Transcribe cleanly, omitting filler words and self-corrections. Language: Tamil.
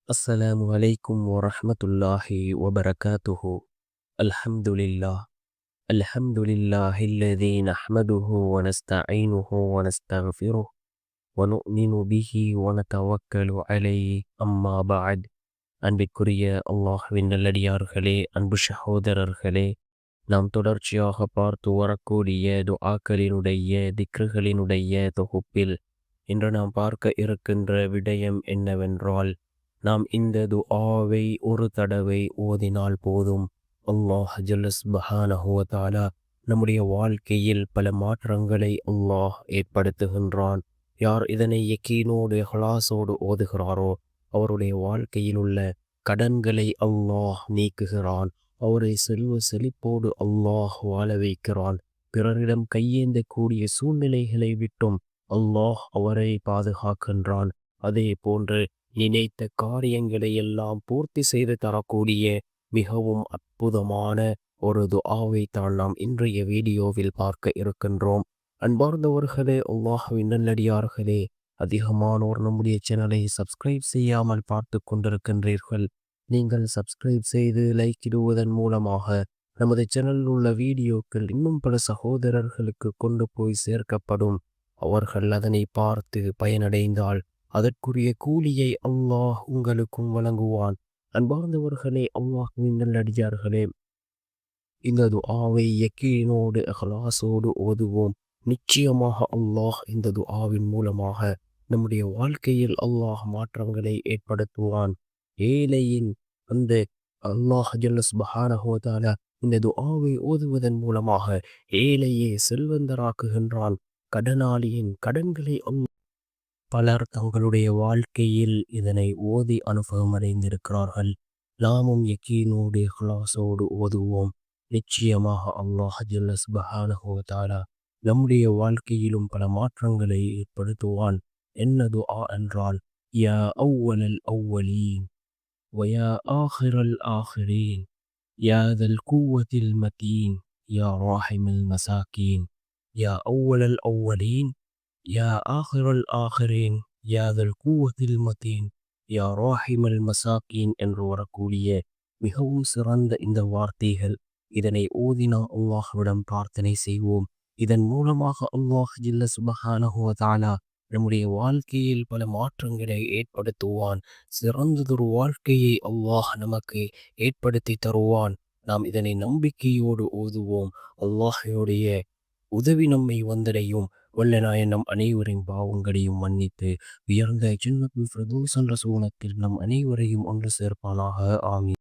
السلام عليكم ورحمة الله وبركاته. الحمد لله. الحمد لله الذي نحمده ونستعينه ونستغفره ونؤمن به ونتوكل عليه. أما بعد. அன்பிற்குரிய அல்லாஹ்வின் நல்லடியார்களே, அன்பு சகோதரர்களே, நாம் தொடர்ச்சியாக பார்த்து வரக்கூடிய துஆக்களினுடைய திக்ருகளினுடைய தொகுப்பில் இன்று நாம் பார்க்க இருக்கின்ற விடயம் என்னவென்றால், நாம் இந்த துஆவை ஒரு தடவை ஓதினால் போதும், அல்லாஹ் ஜல்ல சுப்ஹானஹு வ தஆலா நம்முடைய வாழ்க்கையில் பல மாற்றங்களை அல்லாஹ் ஏற்படுத்துகின்றான். யார் இதனை யக்கீனோடு இஹ்லாஸோடு ஓதுகிறாரோ அவருடைய வாழ்க்கையில் உள்ள கடன்களை அல்லாஹ் நீக்குகிறான். அவரை செல்வ செழிப்போடு அல்லாஹ் வாழ வைக்கிறான். பிறரிடம் கையேந்தக்கூடிய சூழ்நிலைகளை விட்டும் அல்லாஹ் அவரை பாதுகாக்கின்றான். அதே போன்று நினைத்த காரியங்களை எல்லாம் பூர்த்தி செய்து தரக்கூடிய மிகவும் அற்புதமான ஒரு துஆவை தான் நாம் இன்றைய வீடியோவில் பார்க்க இருக்கின்றோம். அன்பார்ந்தவர்களே, அல்லாஹ்வின் நல்லடியார்களே, அதிகமானோர் நம்முடைய சேனலை சப்ஸ்கிரைப் செய்யாமல் பார்த்து கொண்டிருக்கின்றீர்கள். நீங்கள் சப்ஸ்கிரைப் செய்து லைக் இடுவதன் மூலமாக நமது சேனலில் உள்ள வீடியோக்கள் இன்னும் பல சகோதரர்களுக்கு கொண்டு போய் சேர்க்கப்படும். அவர்கள் அதனை பார்த்து பயனடைந்தால் அதற்குரிய கூலியை அல்லாஹ் உங்களுக்கும் வழங்குவான். அன்பார்ந்தவர்களே, அல்லாஹ்வின் நல்லடியார்களே, இந்த துஆவை யக்கீனோடு இஹ்லாஸோடு ஓதுவோம். நிச்சயமாக அல்லாஹ் இந்த துஆவின் மூலமாக நம்முடைய வாழ்க்கையில் அல்லாஹ் மாற்றங்களை ஏற்படுத்துவான். ஏழையின் அந்த அல்லாஹ் ஜல்ல சுப்ஹானஹு வ தஆலா இந்த துஆவை ஓதுவதன் மூலமாக ஏழையை செல்வந்தராக்குகின்றான். கடனாளியின் கடன்களை பலர் தங்களுடைய வாழ்க்கையில் இதனை ஓதி அனுபவம் அடைந்திருக்கிறார்கள். நாமும் யக்கீனோடு இஹ்லாஸோடு ஓதுவோம். நிச்சயமாக அல்லாஹ் ஜல்ல சுப்ஹானஹு வ தஆலா நம்முடைய வாழ்க்கையிலும் பல மாற்றங்களை ஏற்படுத்துவான். என்ன துஆ என்றால், யா அவ்வலல் அவ்வலீன் வயா ஆஹிரல் ஆஹிரீன் யா தல் குவ்வத்தில் மதீன் யா ராஹிமல் மசாக்கீன். யா அவ்வலல் அவ்வலீன் யா ஆஹிரல் ஆஹிரீன் யா தல் குவ்வத்தில் மதீன் யா ராஹிமல் மசாக்கீன் என்று வரக்கூடிய மிகவும் சிறந்த இந்த வார்த்தைகள். இதனை ஓதினா அல்லாஹ்விடம் பிரார்த்தனை செய்வோம். இதன் மூலமாக அல்லாஹ் ஜல்ல சுப்ஹானஹு வ தஆலா நம்முடைய வாழ்க்கையில் பல மாற்றங்களை ஏற்படுத்துவான். சிறந்ததொரு வாழ்க்கையை அல்லாஹ் நமக்கு ஏற்படுத்தி தருவான். நாம் இதனை நம்பிக்கையோடு ஓதுவோம். அல்லாஹ்வுடைய உதவி நம்மை வந்தடையும். வல்ல நாயன் நம் அனைவரின் பாவங்களையும் மன்னித்து உயர்ந்த ஜன்னத்துல் ஃபிர்தௌஸ் என்ற சுவனத்தில் நம் அனைவரையும் ஒன்று சேர்ப்பானாக. ஆமீன்.